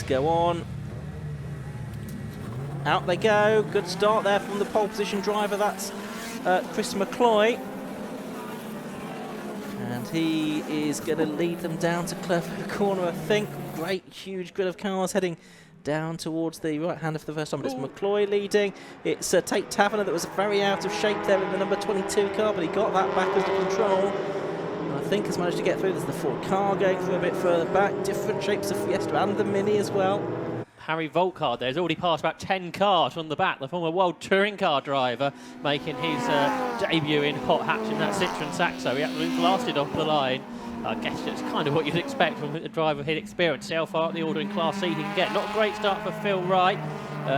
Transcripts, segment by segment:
flags go on. Out they go. Good start there from the pole position driver. That's Chris McCloy. And he is going to lead them down to Clever Corner, I think. Great, huge grid of cars heading down towards the right hand of the first time. It's McCloy leading. It's Tate Taverner that was very out of shape there in the number 22 car, but he got that back under control. And I think has managed to get through. There's the Ford car going through a bit further back. Different shapes of Fiesta and the Mini as well. Harry Volkhart there has already passed about 10 cars from the back. The former World Touring Car driver making his debut in hot hatch in that Citroen Saxo. He absolutely blasted off the line. I guess it's kind of what you'd expect from a driver of his experience. See how far up the order in Class C he can get. Not a great start for Phil Wright.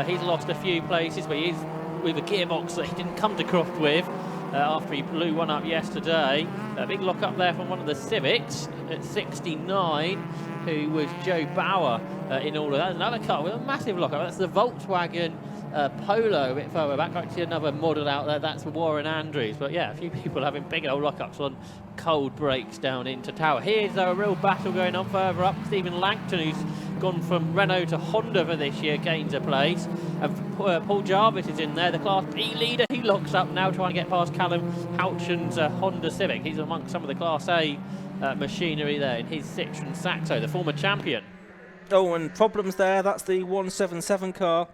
He's lost a few places, but he's with a gearbox that he didn't come to Croft with after he blew one up yesterday. A big lock up there from one of the Civics at 69, who was Joe Bauer in all of that. Another car with a massive lock up. That's the Volkswagen Polo a bit further back. I can see another model out there. That's Warren Andrews. But yeah, a few people having big old lockups on cold breaks down into Tower. Here's a real battle going on further up. Stephen Langton, who's gone from Renault to Honda for this year, gains a place. And Paul Jarvis is in there, the Class B leader. He locks up now, trying to get past Callum Houchen's Honda Civic. He's amongst some of the Class A machinery there in his Citroen Saxo, the former champion. Oh, and problems there. That's the 177 car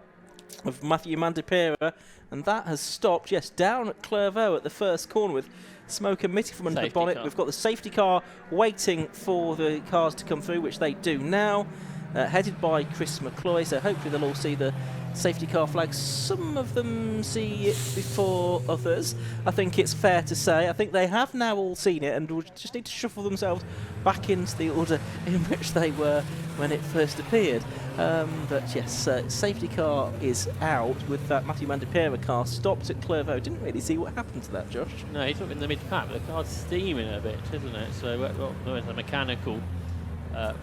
of Matthew Mandipera, and that has stopped, yes, down at Clairvaux at the first corner with smoke emitting from under the bonnet. Car. We've got the safety car waiting for the cars to come through, which they do now, headed by Chris McCloy, so hopefully they'll all see the safety car flags. Some of them see it before others, I think it's fair to say. I think they have now all seen it and will just need to shuffle themselves back into the order in which they were when it first appeared. But yes, safety car is out with that Matthew Mandipera car stopped at Clairvaux. Didn't really see what happened to that, Josh. No, he's up in the mid-pack, but the car's steaming a bit, isn't it? So there's a mechanical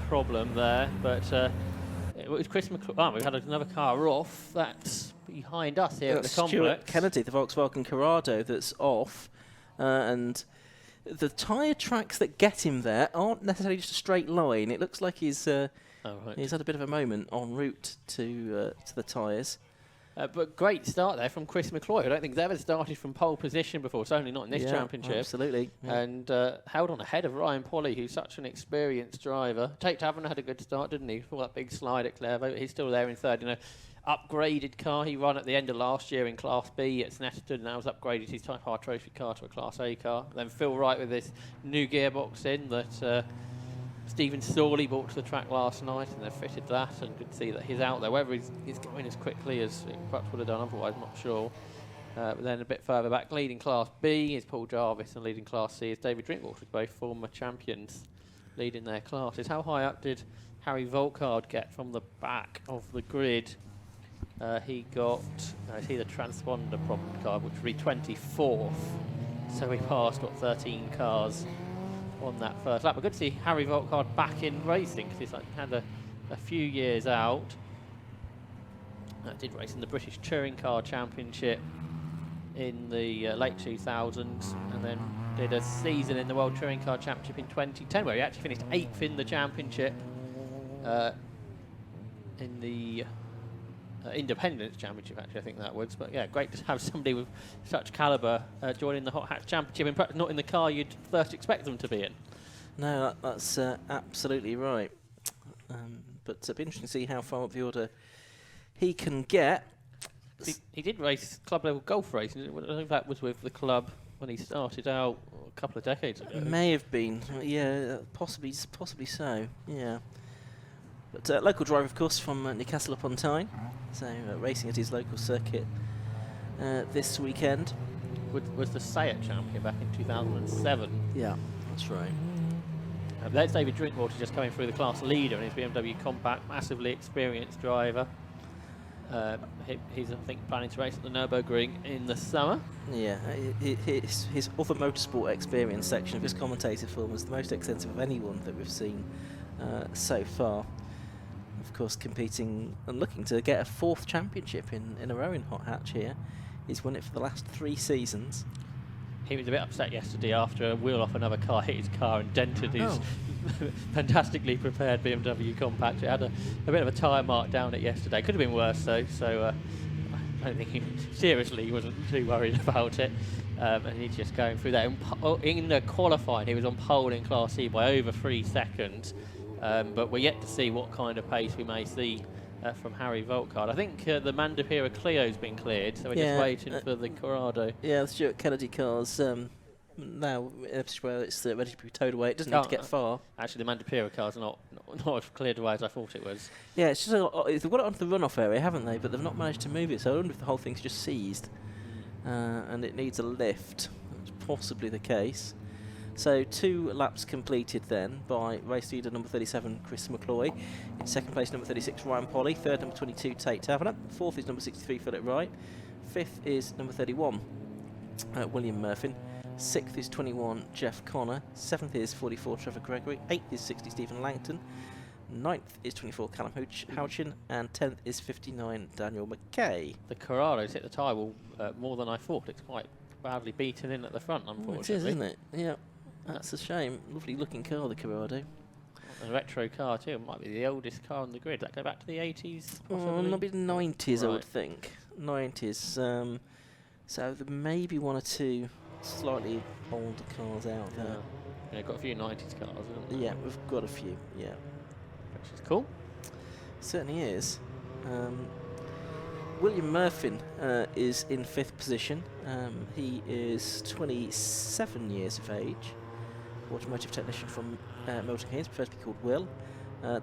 problem there, but it was Chris McCloy. Oh, we had another car off. That's behind us here at the complex. Stuart Kennedy, the Volkswagen Corrado, that's off, and the tyre tracks that get him there aren't necessarily just a straight line. It looks like he's had a bit of a moment en route to the tyres. But great start there from Chris McCloy. I don't think he's ever started from pole position before, certainly not in this championship. Absolutely. Yeah. And held on ahead of Ryan Polly, who's such an experienced driver. Tate Taverner had a good start, didn't he? For that big slide at Clairvaux. He's still there in third. You know, upgraded car. He ran at the end of last year in Class B at Snetterton, and now has upgraded his Type R Trophy car to a Class A car. Then Phil Wright with this new gearbox in that Stephen Storley brought to the track last night, and they've fitted that, and could see that he's out there. Whether he's going as quickly as he perhaps would have done otherwise, I'm not sure. But then a bit further back, leading Class B is Paul Jarvis, and leading Class C is David Drinkwater, both former champions leading their classes. How high up did Harry Volkhart get from the back of the grid? He got, I see the transponder problem card, which would be 24th. So he passed, 13 cars on that first lap. But good to see Harry Volkhart back in racing, because he's had a few years out. Did race in the British Touring Car Championship in the late 2000s, and then did a season in the World Touring Car Championship in 2010, where he actually finished 8th in the championship in the Independence Championship, actually, I think that was. But yeah, great to have somebody with such calibre joining the Hot Hatch Championship, in practice not in the car you'd first expect them to be in. No, that's absolutely right. But it'll be interesting to see how far up the order he can get. He did race club level golf racing. I don't know if that was with the club when he started out a couple of decades ago. It may have been, yeah, possibly so, yeah. But local driver, of course, from Newcastle upon Tyne, so racing at his local circuit this weekend. Was the Sayat champion back in 2007. Yeah, that's right. There's David Drinkwater just coming through the class leader in his BMW Compact, massively experienced driver. He's, I think, planning to race at the Nürburgring in the summer. Yeah, his other motorsport experience section of his commentator film is the most extensive of anyone that we've seen so far. Of course, competing and looking to get a 4th championship in a row in Hot Hatch here. He's won it for the last 3 seasons. he was a bit upset yesterday after a wheel off another car hit his car and dented his fantastically prepared BMW compact. It had a bit of a tyre mark down it yesterday. Could have been worse though, so I don't think he wasn't too worried about it. And he's just going through that. In the qualifying, he was on pole in Class E by over 3 seconds. But we're yet to see what kind of pace we may see from Harry Volkhart. I think the Mandipira Clio's been cleared, so we're just waiting for the Corrado. Yeah, the Stuart Kennedy car's now where it's ready to be towed away. It doesn't need to get far. Actually, the Mandipira car's not as cleared away as I thought it was. Yeah, it's just they've got it onto the runoff area, haven't they? But they've not managed to move it, so I wonder if the whole thing's just seized and it needs a lift. That's possibly the case. So 2 laps completed then by race leader number 37, Chris McCloy. In second place, number 36, Ryan Polly. Third, number 22, Tate Taverner. Fourth is number 63, Philip Wright. Fifth is number 31, William Murphy. Sixth is 21, Jeff Connor. Seventh is 44, Trevor Gregory. Eighth is 60, Stephen Langton. Ninth is 24, Callum Houchin. And 10th is 59, Daniel McKay. The Corrado's hit the tyre wall more than I thought. It's quite badly beaten in at the front, unfortunately. It is, isn't it? Yeah. That's a shame. Lovely looking car, the Corrado. A retro car too. It might be the oldest car on the grid. That go back to the 80s? Oh, maybe the 90s, I would think. 90s. So there may be 1 or 2 slightly older cars out there. Yeah, got a few 90s cars, haven't we? Yeah, we've got a few, yeah. Which is cool. Certainly is. William Murphy is in 5th position. He is 27 years of age. Automotive technician from Milton Keynes, prefers to be called Will.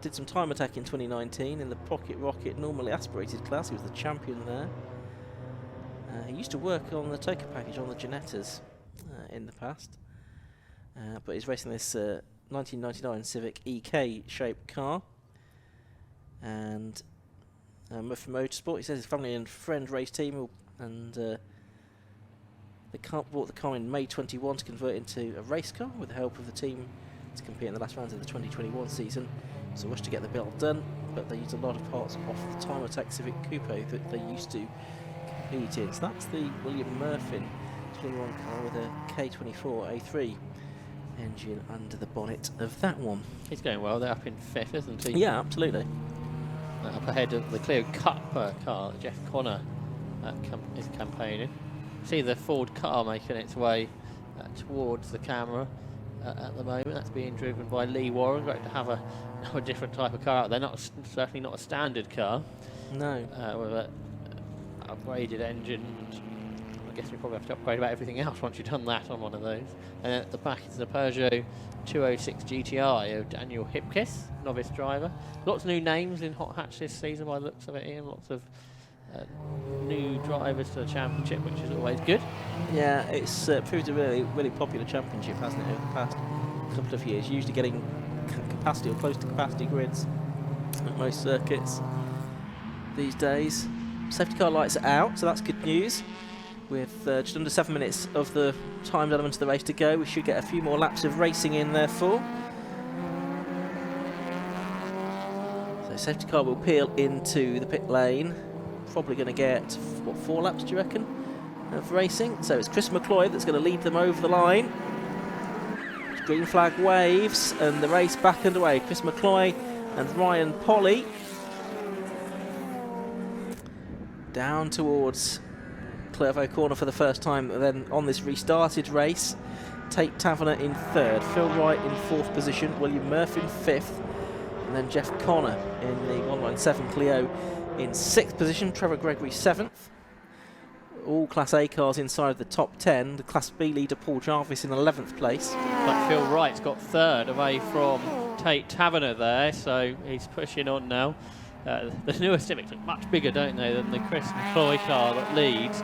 Did some time attack in 2019 in the Pocket Rocket normally aspirated class. He was the champion there. He used to work on the Toka package on the Ginettas in the past. But he's racing this 1999 Civic EK shaped car. And Murphy Motorsport, he says his family and friend race team, and they bought the car in May 21 to convert it into a race car with the help of the team to compete in the last rounds of the 2021 season. So rush to get the build done, but they used a lot of parts off the Time Attack Civic Coupe that they used to compete in. So that's the William Murphy 21 car with a K24 A3 engine under the bonnet of that one. He's going well. They're up in 5th, isn't he? Yeah, absolutely. Up ahead of the Clio Cup car that Jeff Connor is campaigning. See the Ford car making its way towards the camera at the moment. That's being driven by Lee Warren. Great to have a different type of car out there. Certainly not a standard car. No. With an upgraded engine. I guess we probably have to upgrade about everything else once you've done that on one of those. And then at the back is the Peugeot 206 GTI of Daniel Hipkiss, novice driver. Lots of new names in Hot Hatch this season by the looks of it, Ian. Lots of new drivers to the championship, which is always good. Yeah, it's proved a really popular championship, hasn't it, over the past couple of years. Usually getting capacity or close to capacity grids at most circuits these days. Safety car lights are out, so that's good news. With just under 7 minutes of the timed element of the race to go, we should get a few more laps of racing in, therefore. So safety car will peel into the pit lane. Probably going to get, what, 4 laps, do you reckon, of racing? So it's Chris McCloy that's going to lead them over the line. Green flag waves, and the race back underway. Chris McCloy and Ryan Polly down towards Clervaux Corner for the first time, then on this restarted race. Tate Taverner in 3rd, Phil Wright in 4th position, William Murphy in 5th, and then Jeff Connor in the 197 Clio in 6th position, Trevor Gregory 7th. All Class A cars inside the top 10. The Class B leader Paul Jarvis in 11th place. But Phil Wright's got 3rd away from Tate Taverner there, so he's pushing on now. The newer Civics look much bigger, don't they, than the Chris McCloy car that leads.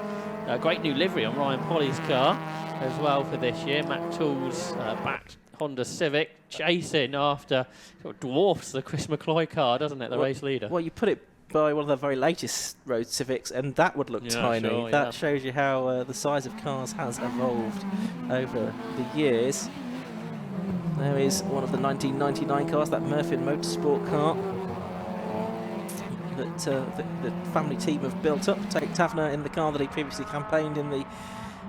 Great new livery on Ryan Polly's car as well for this year. Mac Tools backed Honda Civic chasing after, sort of dwarfs the Chris McCloy car, doesn't it, the race leader? Well, you put it by one of the very latest road Civics and that would look tiny. Sure, that shows you how the size of cars has evolved over the years. There is one of the 1999 cars, that Murphy Motorsport car that the family team have built up. Tate Taverner in the car that he previously campaigned in, the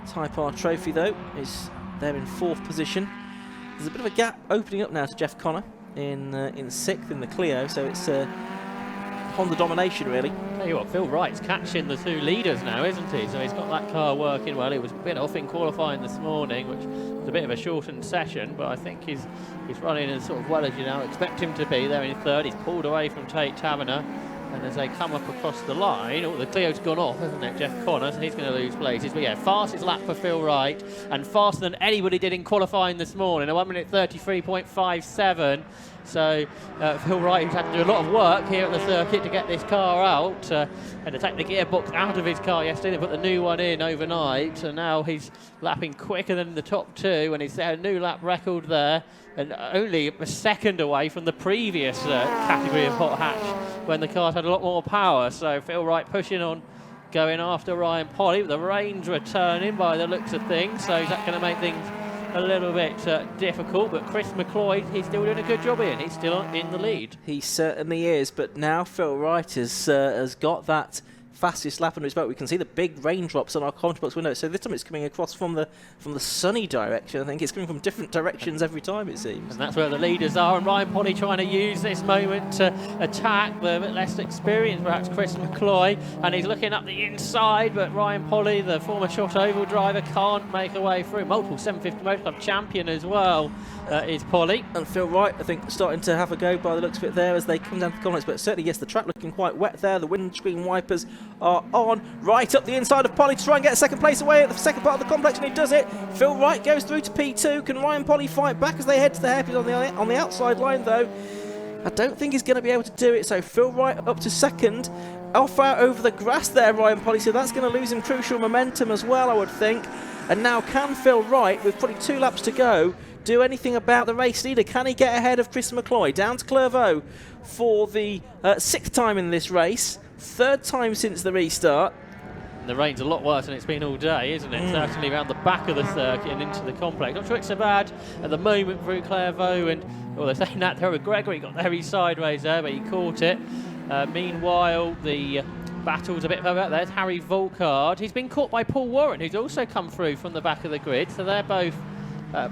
Type R trophy, though, is there in 4th position. There's a bit of a gap opening up now to Jeff Connor in 6th in the Clio, so it's Honda domination, really. Tell you what, Phil Wright's catching the 2 leaders now, isn't he? So he's got that car working well. He was a bit off in qualifying this morning, which was a bit of a shortened session, but I think he's running as sort of well as you now expect him to be there in 3rd. He's pulled away from Tate Taverner. And as they come up across the line, the Clio's gone off, hasn't it, Jeff Connor, so he's going to lose places. But yeah, fastest lap for Phil Wright, and faster than anybody did in qualifying this morning, a 1:33.57. So Phil Wright, who's had to do a lot of work here at the circuit to get this car out, had to take the gearbox out of his car yesterday, they put the new one in overnight, and now he's lapping quicker than the top 2, and he's set a new lap record there, and only a second away from the previous category of hot hatch when the cars had a lot more power. So Phil Wright pushing on, going after Ryan Polly. The rain's returning by the looks of things, so is that going to make things a little bit difficult? But Chris McCloy, he's still doing a good job here. He's still in the lead. He certainly is, but now Phil Wright has got that fastest lap under his belt. We can see the big raindrops on our commentary box window. So this time it's coming across from the sunny direction. I think it's coming from different directions every time, it seems. And that's where the leaders are. And Ryan Polly trying to use this moment to attack the bit less experienced, perhaps Chris McCloy. And he's looking up the inside, but Ryan Polly, the former Shot Oval driver, can't make a way through. Multiple 750 Motor Club champion as well is Polly. And Phil Wright, I think, starting to have a go by the looks of it there as they come down to the comments. But certainly, yes, the track looking quite wet there. The windscreen wipers are on. Right up the inside of Polly to try and get a second place away at the second part of the complex, and he does it. Phil Wright goes through to P2. Can Ryan Polly fight back as they head to the hairpin on the outside line, though? I don't think he's going to be able to do it. So Phil Wright up to second. Off out over the grass there, Ryan Polly. So that's going to lose him crucial momentum as well, I would think. And now can Phil Wright, with probably 2 laps to go, do anything about the race leader? Can he get ahead of Chris McCloy? Down to Clairvaux for the 6th time in this race, 3rd time since the restart. And the rain's a lot worse than it's been all day, isn't it? Certainly around the back of the circuit and into the complex. Not sure it's so bad at the moment through Clairvaux, and they're saying that there with Gregory got there, he's sideways there, but he caught it. Meanwhile, the battle's a bit further out there. It's Harry Volkhart. He's been caught by Paul Warren, who's also come through from the back of the grid, so they're both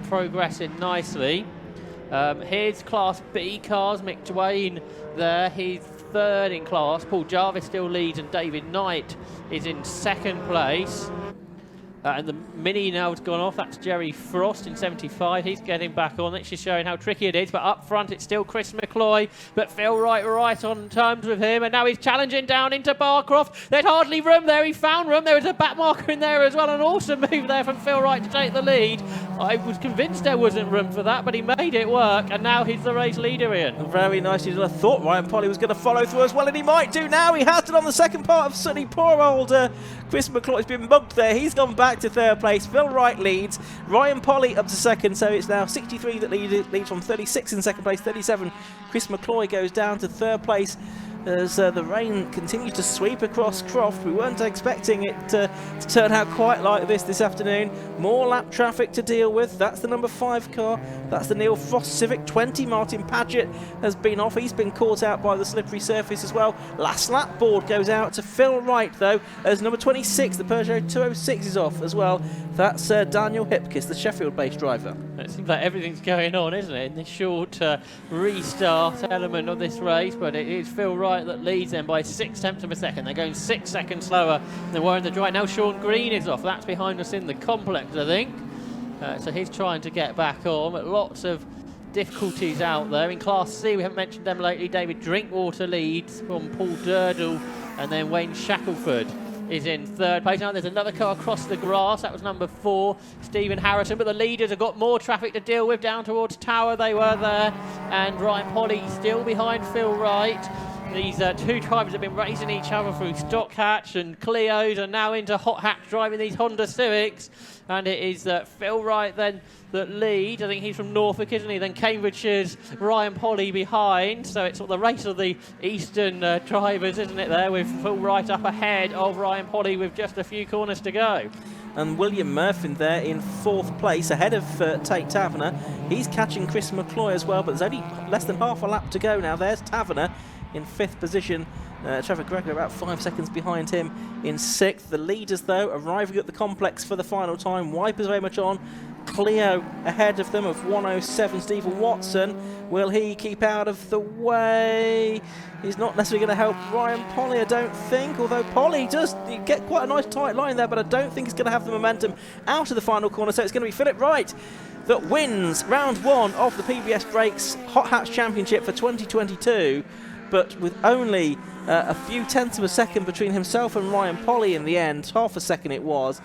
progressing nicely. Here's Class B cars. Mick Dwayne there, he's 3rd in class. Paul Jarvis still leads, and David Knight is in 2nd place. And the Mini now has gone off. That's Jerry Frost in 75. He's getting back on. It's just showing how tricky it is. But up front, it's still Chris McCloy. But Phil Wright right on terms with him. And now he's challenging down into Barcroft. There's hardly room there. He found room. There was a back marker in there as well. An awesome move there from Phil Wright to take the lead. I was convinced there wasn't room for that, but he made it work. And now he's the race leader, Ian. Very nicely done. I thought Ryan Polly was going to follow through as well, and he might do now. He has it on the second part of Sunny. Poor old Chris McCloy's been mugged there. He's gone back to 3rd place. Phil Wright leads. Ryan Polly up to 2nd, so it's now 63 that leads from 36 in 2nd place. 37, Chris McCloy goes down to 3rd place as the rain continues to sweep across Croft. We weren't expecting it to turn out quite like this afternoon. More lap traffic to deal with. That's the number 5 car. That's the Neil Frost Civic 20. Martin Paget has been off. He's been caught out by the slippery surface as well. Last lap board goes out to Phil Wright, though, as number 26, the Peugeot 206, is off as well. That's Daniel Hipkiss, the Sheffield-based driver. It seems like everything's going on, isn't it, in this short restart element of this race, but it is Phil Wright that leads them by 6/10 of a second. They're going 6 seconds slower than they were in the dry. Now Sean Green is off. That's behind us in the complex, I think. So he's trying to get back on, but lots of difficulties out there. In Class C, we haven't mentioned them lately. David Drinkwater leads from Paul Durdle, and then Wayne Shackelford is in 3rd place. Now there's another car across the grass. That was number 4, Stephen Harrison. But the leaders have got more traffic to deal with down towards Tower. They were there. And Ryan Polly still behind Phil Wright. These 2 drivers have been racing each other through stock hatch and Clios, and now into hot hatch driving these Honda Civics. And it is Phil Wright then that leads. I think he's from Norfolk, isn't he? Then Cambridgeshire's Ryan Polly behind. So it's sort of the race of the eastern drivers, isn't it, there, with Phil Wright up ahead of Ryan Polly with just a few corners to go. And William Murphy there in 4th place, ahead of Tate Taverner. He's catching Chris McCloy as well, but there's only less than half a lap to go now. There's Taverner. in 5th position. Trevor Gregory about 5 seconds behind him in 6th. The leaders, though, arriving at the complex for the final time. Wipers very much on. Cleo ahead of them of 107. Stephen Watson, will he keep out of the way? He's not necessarily going to help Ryan Polly, I don't think, although Polly does get quite a nice tight line there, but I don't think he's going to have the momentum out of the final corner, so it's going to be Philip Wright that wins round 1 of the PBS Brakes Hot Hatch Championship for 2022, but with only a few tenths of a second between himself and Ryan Polly in the end, half a second it was.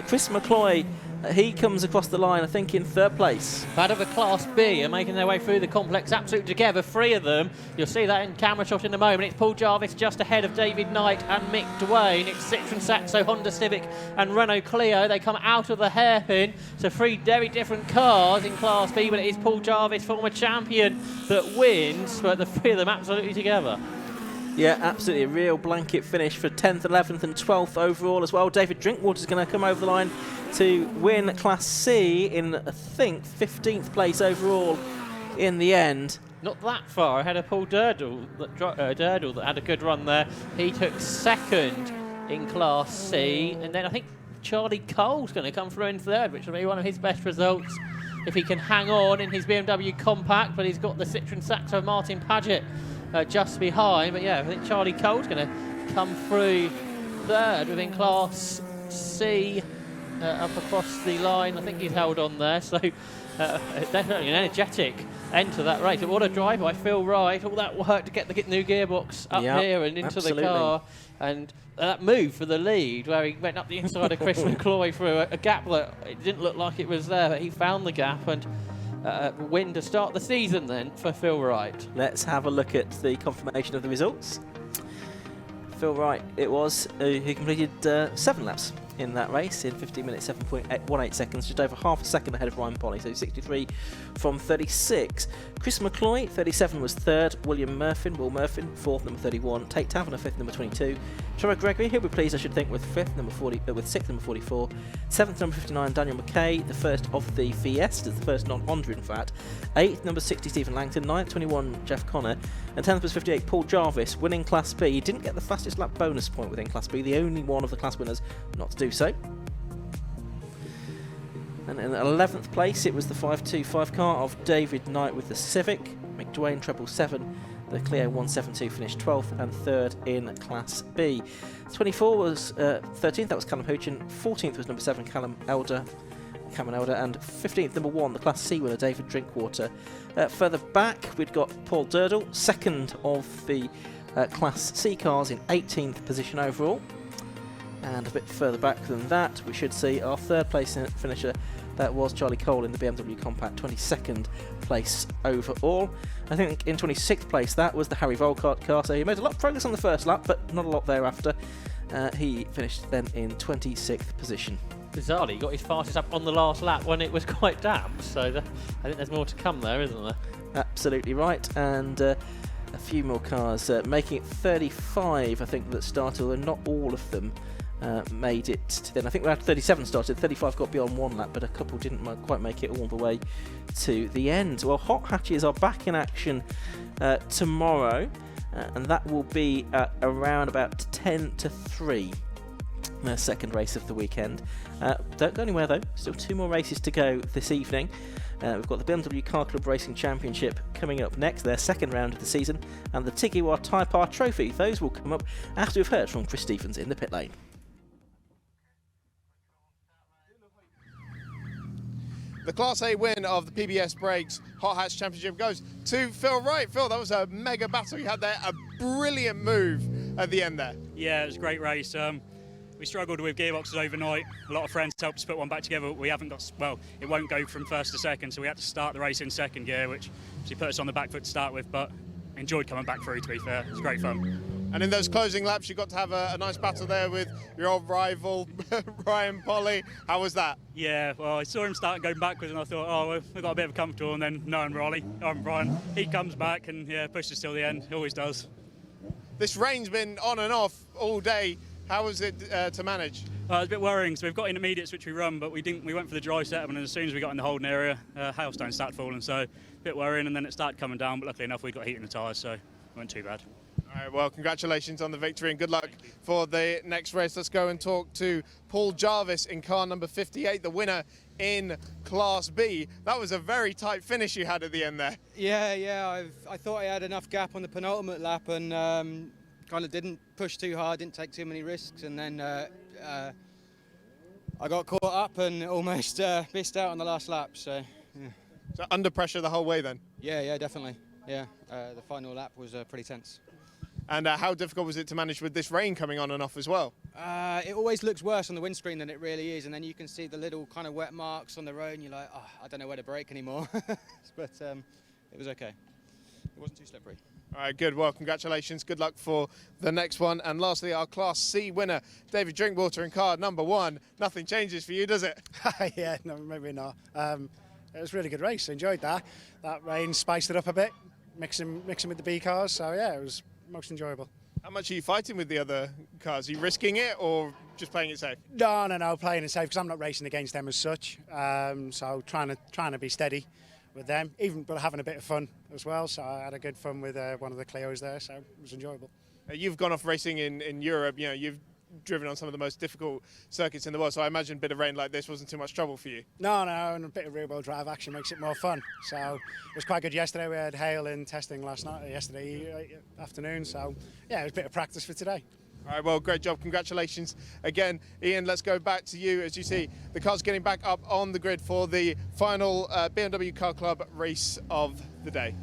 Chris McCloy, he comes across the line, I think, in 3rd place. Out of a Class B are making their way through the complex absolutely together, 3 of them. You'll see that in camera shot in a moment. It's Paul Jarvis just ahead of David Knight and Mick Dwayne. It's Citroen Saxo, Honda Civic and Renault Clio. They come out of the hairpin. So 3 very different cars in Class B, but it is Paul Jarvis, former champion, that wins, but the 3 of them absolutely together. Yeah, absolutely. A real blanket finish for 10th, 11th and 12th overall as well. David Drinkwater is going to come over the line to win Class C in, I think, 15th place overall in the end. Not that far ahead of Paul Durdle that had a good run there. He took 2nd in Class C, and then I think Charlie Cole's going to come through in 3rd, which will be one of his best results if he can hang on in his BMW Compact, but he's got the Citroen Saxo Martin Paget just behind. But yeah, I think Charlie Cole's going to come through 3rd within Class C up across the line. I think he's held on there, so definitely an energetic end to that race. What a drive by Phil Wright, all that work to get the new gearbox up here and into the car, and that move for the lead where he went up the inside of Chris McCloy through a gap that it didn't look like it was there, but he found the gap and win to start the season then for Phil Wright. Let's have a look at the confirmation of the results. Phil Wright it was, who completed 7 laps in that race in 15 minutes 7.18 seconds, just over half a second ahead of Ryan Polly, so 63 from 36. Chris McCloy, 37, was 3rd. Will Murfin, 4th, number 31. Tate Taverner, 5th, number 22. Trevor Gregory, he'll be pleased, I should think, with 5th, number 40, with 6th, number 44. 7th, number 59, Daniel McKay, the first of the Fiestas, the first non-Honda in fact. 8th, number 60, Stephen Langton. 9th, 21, Jeff Connor. And 10th was 58, Paul Jarvis, winning Class B. He didn't get the fastest lap bonus point within Class B, the only one of the class winners not to do so. And in 11th place, it was the 525 car of David Knight with the Civic. Mick Dwayne, 777. The Clio 172 finished 12th and 3rd in Class B. 24 was 13th, that was Callum Hoochin. 14th was number 7, Cameron Elder. And 15th, number 1, the Class C winner, David Drinkwater. Further back, we'd got Paul Durdle, 2nd of the Class C cars in 18th position overall. And a bit further back than that, we should see our 3rd place finisher. That was Charlie Cole in the BMW Compact, 22nd place overall. I think in 26th place, that was the Harry Volkhart car, so he made a lot of progress on the first lap, but not a lot thereafter. He finished then in 26th position. Bizarrely, he got his fastest up on the last lap when it was quite damp, so I think there's more to come there, isn't there? Absolutely right, and a few more cars making it 35, I think, that started, although not all of them made it to then. I think we had 37 started, 35 got beyond 1 lap, but a couple didn't quite make it all the way to the end. Well, Hot Hatches are back in action tomorrow, and that will be at around about 10 to 3. The second race of the weekend. Don't go anywhere though, still 2 more races to go this evening. We've got the BMW Car Club Racing Championship coming up next, their second round of the season, and the Tigawar Tyre Par Trophy. Those will come up after we've heard from Chris Stephens in the pit lane. The Class A win of the PBS Brakes Hot Hatch Championship goes to Phil Wright. Phil, that was a mega battle you had there, a brilliant move at the end there. Yeah, it was a great race. We struggled with gearboxes overnight. A lot of friends helped us put one back together. We haven't got, well, it won't go from 1st to 2nd, so we had to start the race in 2nd gear, which obviously put us on the back foot to start with, but enjoyed coming back through, to be fair. It was great fun. And in those closing laps, you got to have a nice battle there with your old rival, Ryan Polly. How was that? Yeah, well, I saw him start going backwards, and I thought, oh, we've got a bit of a comfortable, and then knowing Ryan, he comes back and yeah, pushes till the end. He always does. This rain's been on and off all day. How was it to manage? It was a bit worrying. So we've got intermediates which we run, but we went for the dry setup, and as soon as we got in the holding area, hailstones started falling. So a bit worrying, and then it started coming down. But luckily enough, we got heat in the tyres, so it wasn't too bad. All right, well, congratulations on the victory and good luck for the next race. Let's go and talk to Paul Jarvis in car number 58, the winner in Class B. That was a very tight finish you had at the end there. Yeah. I thought I had enough gap on the penultimate lap and kind of didn't push too hard, didn't take too many risks, and then I got caught up and almost missed out on the last lap. So, yeah. So under pressure the whole way then? Yeah, definitely. Yeah, the final lap was pretty tense. And how difficult was it to manage with this rain coming on and off as well? It always looks worse on the windscreen than it really is, and then you can see the little kind of wet marks on the road and you're like, oh, I don't know where to brake anymore. But it was okay. It wasn't too slippery. All right, good. Well, congratulations. Good luck for the next one. And lastly, our Class C winner, David Drinkwater in car number 1. Nothing changes for you, does it? Yeah, no, maybe not. It was a really good race. I enjoyed that. That rain spiced it up a bit, mixing with the B cars. So, yeah, it was most enjoyable. How much are you fighting with the other cars? Are you risking it or just playing it safe? No, playing it safe because I'm not racing against them as such. So trying to be steady with them, but having a bit of fun as well. So I had a good fun with one of the Clios there, so it was enjoyable. You've gone off racing in Europe. You know, you've driven on some of the most difficult circuits in the world. So I imagine a bit of rain like this wasn't too much trouble for you. No, and a bit of rear-wheel drive action makes it more fun. So it was quite good yesterday. We had hail in testing yesterday afternoon. So yeah, it was a bit of practice for today. All right, well, great job. Congratulations again. Ian, let's go back to you. As you see, the car's getting back up on the grid for the final BMW Car Club race of the day.